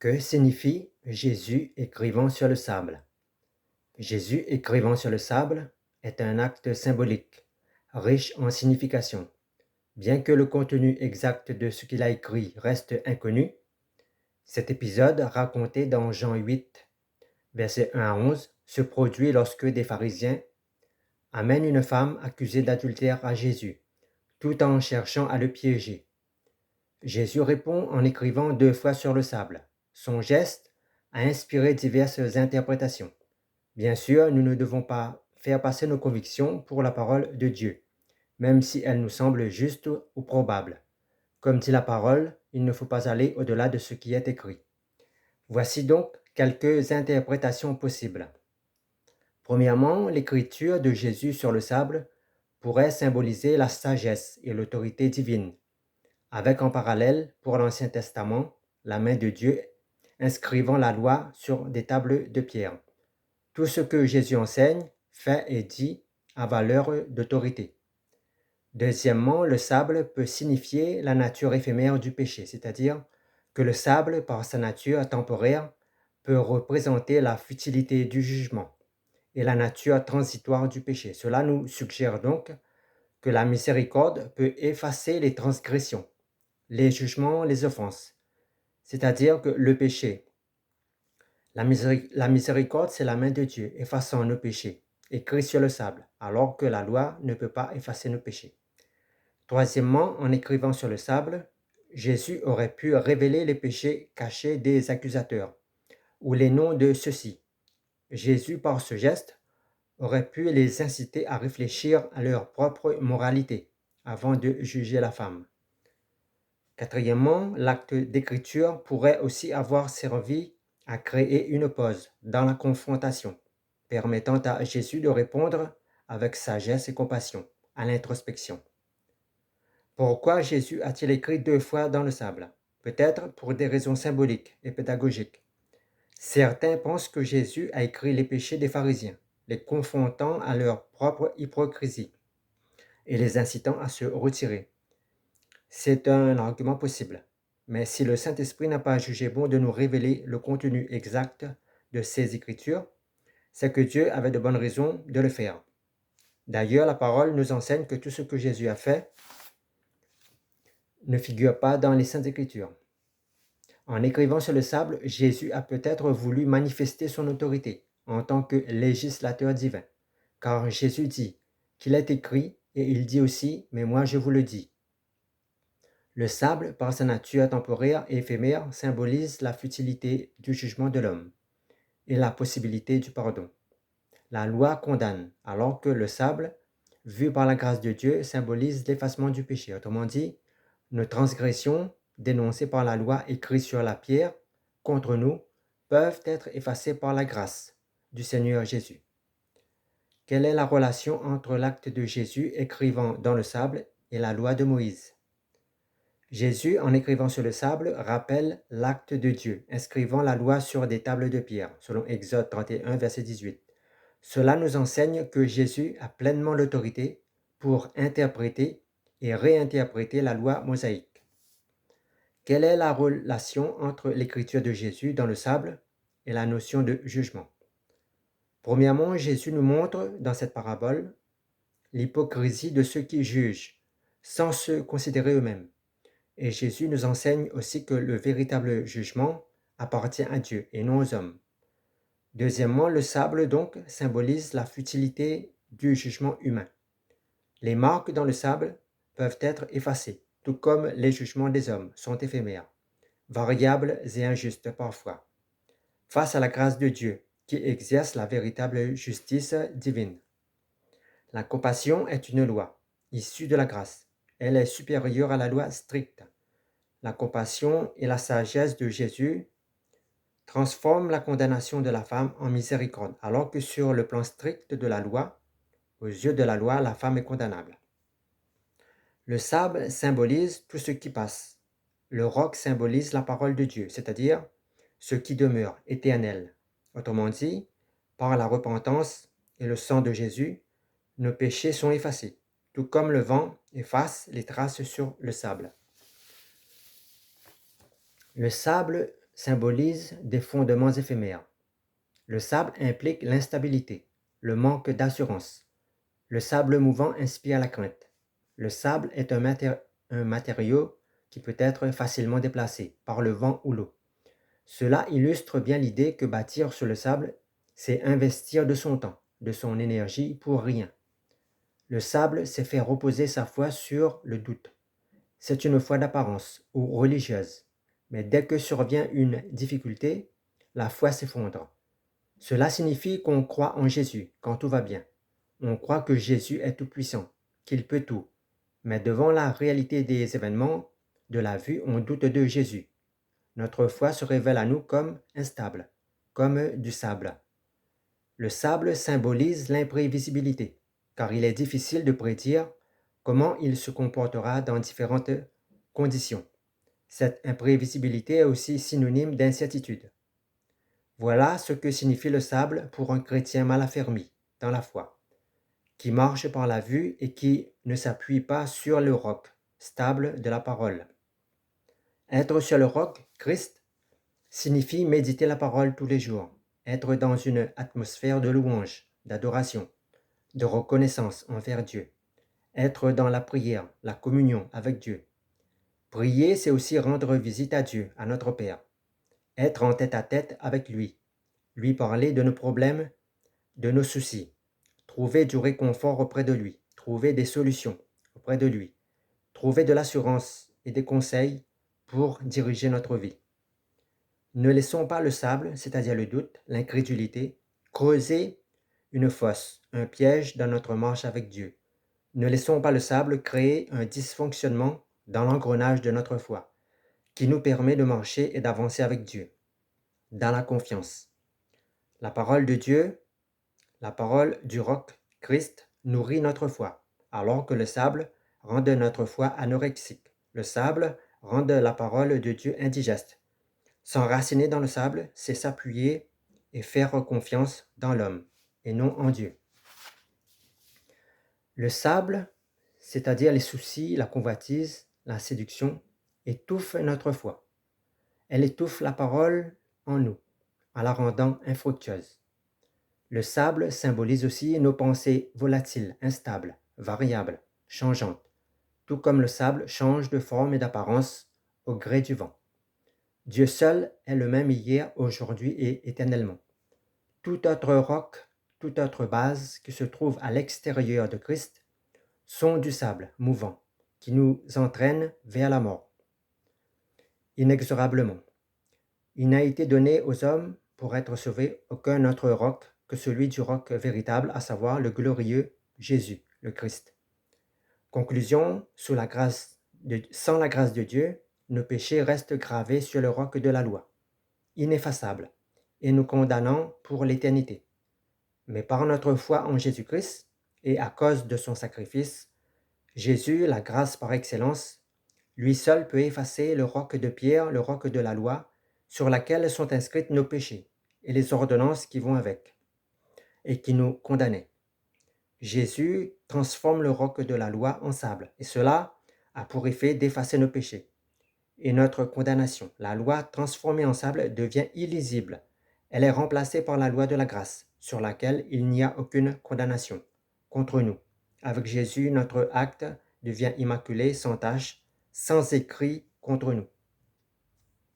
Que signifie Jésus écrivant sur le sable? Jésus écrivant sur le sable est un acte symbolique, riche en signification. Bien que le contenu exact de ce qu'il a écrit reste inconnu, cet épisode, raconté dans Jean 8, versets 1 à 11, se produit lorsque des pharisiens amènent une femme accusée d'adultère à Jésus, tout en cherchant à le piéger. Jésus répond en écrivant 2 fois sur le sable. Son geste a inspiré diverses interprétations. Bien sûr, nous ne devons pas faire passer nos convictions pour la parole de Dieu, même si elles nous semblent justes ou probables. Comme dit la parole, il ne faut pas aller au-delà de ce qui est écrit. Voici donc quelques interprétations possibles. Premièrement, l'écriture de Jésus sur le sable pourrait symboliser la sagesse et l'autorité divine, avec en parallèle, pour l'Ancien Testament, la main de Dieu inscrivant la loi sur des tables de pierre. Tout ce que Jésus enseigne, fait et dit a valeur d'autorité. Deuxièmement, le sable peut signifier la nature éphémère du péché, c'est-à-dire que le sable, par sa nature temporaire, peut représenter la futilité du jugement et la nature transitoire du péché. Cela nous suggère donc que la miséricorde peut effacer les transgressions, les jugements, les offenses, c'est-à-dire que le péché. La miséricorde, c'est la main de Dieu effaçant nos péchés, écrits sur le sable, alors que la loi ne peut pas effacer nos péchés. Troisièmement, en écrivant sur le sable, Jésus aurait pu révéler les péchés cachés des accusateurs, ou les noms de ceux-ci. Jésus, par ce geste, aurait pu les inciter à réfléchir à leur propre moralité avant de juger la femme. Quatrièmement, l'acte d'écriture pourrait aussi avoir servi à créer une pause dans la confrontation, permettant à Jésus de répondre avec sagesse et compassion à l'introspection. Pourquoi Jésus a-t-il écrit 2 fois dans le sable? Peut-être pour des raisons symboliques et pédagogiques. Certains pensent que Jésus a écrit les péchés des pharisiens, les confrontant à leur propre hypocrisie et les incitant à se retirer. C'est un argument possible, mais si le Saint-Esprit n'a pas jugé bon de nous révéler le contenu exact de ces Écritures, c'est que Dieu avait de bonnes raisons de le faire. D'ailleurs, la parole nous enseigne que tout ce que Jésus a fait ne figure pas dans les Saintes Écritures. En écrivant sur le sable, Jésus a peut-être voulu manifester son autorité en tant que législateur divin, car Jésus dit qu'il est écrit et il dit aussi « mais moi je vous le dis ». Le sable, par sa nature temporaire et éphémère, symbolise la futilité du jugement de l'homme et la possibilité du pardon. La loi condamne, alors que le sable, vu par la grâce de Dieu, symbolise l'effacement du péché. Autrement dit, nos transgressions, dénoncées par la loi écrite sur la pierre contre nous, peuvent être effacées par la grâce du Seigneur Jésus. Quelle est la relation entre l'acte de Jésus écrivant dans le sable et la loi de Moïse? Jésus, en écrivant sur le sable, rappelle l'acte de Dieu, inscrivant la loi sur des tables de pierre, selon Exode 31, verset 18. Cela nous enseigne que Jésus a pleinement l'autorité pour interpréter et réinterpréter la loi mosaïque. Quelle est la relation entre l'écriture de Jésus dans le sable et la notion de jugement? Premièrement, Jésus nous montre dans cette parabole l'hypocrisie de ceux qui jugent sans se considérer eux-mêmes. Et Jésus nous enseigne aussi que le véritable jugement appartient à Dieu et non aux hommes. Deuxièmement, le sable donc symbolise la futilité du jugement humain. Les marques dans le sable peuvent être effacées, tout comme les jugements des hommes sont éphémères, variables et injustes parfois, face à la grâce de Dieu qui exerce la véritable justice divine. La compassion est une loi, issue de la grâce. Elle est supérieure à la loi stricte. La compassion et la sagesse de Jésus transforment la condamnation de la femme en miséricorde, alors que sur le plan strict de la loi, aux yeux de la loi, la femme est condamnable. Le sable symbolise tout ce qui passe. Le roc symbolise la parole de Dieu, c'est-à-dire ce qui demeure éternel. Autrement dit, par la repentance et le sang de Jésus, nos péchés sont effacés, tout comme le vent efface les traces sur le sable. Le sable symbolise des fondements éphémères. Le sable implique l'instabilité, le manque d'assurance. Le sable mouvant inspire la crainte. Le sable est un matériau qui peut être facilement déplacé par le vent ou l'eau. Cela illustre bien l'idée que bâtir sur le sable, c'est investir de son temps, de son énergie pour rien. Le sable, c'est faire reposer sa foi sur le doute. C'est une foi d'apparence ou religieuse. Mais dès que survient une difficulté, la foi s'effondre. Cela signifie qu'on croit en Jésus quand tout va bien. On croit que Jésus est tout-puissant, qu'il peut tout. Mais devant la réalité des événements, de la vue, on doute de Jésus. Notre foi se révèle à nous comme instable, comme du sable. Le sable symbolise l'imprévisibilité, car il est difficile de prédire comment il se comportera dans différentes conditions. Cette imprévisibilité est aussi synonyme d'incertitude. Voilà ce que signifie le sable pour un chrétien mal affermi dans la foi, qui marche par la vue et qui ne s'appuie pas sur le roc stable de la parole. Être sur le roc, Christ, signifie méditer la parole tous les jours, être dans une atmosphère de louange, d'adoration, de reconnaissance envers Dieu, être dans la prière, la communion avec Dieu. Prier, c'est aussi rendre visite à Dieu, à notre Père, être en tête-à-tête avec lui parler de nos problèmes, de nos soucis, trouver du réconfort auprès de lui, trouver des solutions auprès de lui, trouver de l'assurance et des conseils pour diriger notre vie. Ne laissons pas le sable, c'est-à-dire le doute, l'incrédulité, creuser une fosse, un piège dans notre marche avec Dieu. Ne laissons pas le sable créer un dysfonctionnement dans l'engrenage de notre foi, qui nous permet de marcher et d'avancer avec Dieu, dans la confiance. La parole de Dieu, la parole du roc, Christ, nourrit notre foi, alors que le sable rend notre foi anorexique. Le sable rend la parole de Dieu indigeste. S'enraciner dans le sable, c'est s'appuyer et faire confiance dans l'homme, et non en Dieu. Le sable, c'est-à-dire les soucis, la convoitise, la séduction, étouffe notre foi. Elle étouffe la parole en nous, en la rendant infructueuse. Le sable symbolise aussi nos pensées volatiles, instables, variables, changeantes, tout comme le sable change de forme et d'apparence au gré du vent. Dieu seul est le même hier, aujourd'hui et éternellement. Tout autre roc, toute autre base qui se trouve à l'extérieur de Christ sont du sable mouvant qui nous entraîne vers la mort. Inexorablement. Il n'a été donné aux hommes pour être sauvés aucun autre roc que celui du roc véritable, à savoir le glorieux Jésus, le Christ. Conclusion, sans la grâce de Dieu, nos péchés restent gravés sur le roc de la loi, ineffaçable, et nous condamnant pour l'éternité. Mais par notre foi en Jésus-Christ, et à cause de son sacrifice, Jésus, la grâce par excellence, lui seul peut effacer le roc de pierre, le roc de la loi, sur laquelle sont inscrits nos péchés, et les ordonnances qui vont avec, et qui nous condamnaient. Jésus transforme le roc de la loi en sable, et cela a pour effet d'effacer nos péchés et notre condamnation. La loi transformée en sable devient illisible. Elle est remplacée par la loi de la grâce, sur laquelle il n'y a aucune condamnation contre nous. Avec Jésus, notre acte devient immaculé, sans tache, sans écrit contre nous.